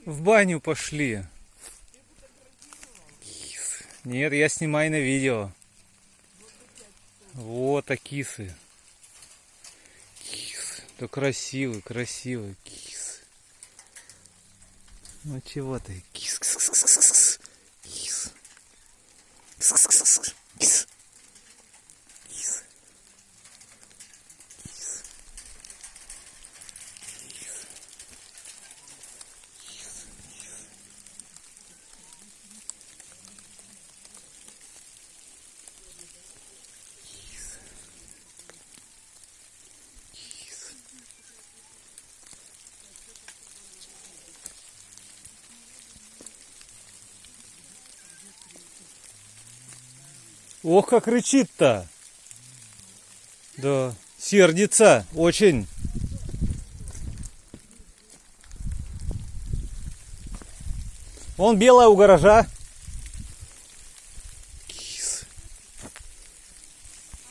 В баню пошли. Кисы. Нет, я снимаю на видео. Вот кисы. Кисы. Да красивый, красивый кис. Ну чего ты? Кис. Кис. Кис. Кис. Кис. Кис. Ох, как рычит-то. Да, сердится очень. Вон белая у гаража.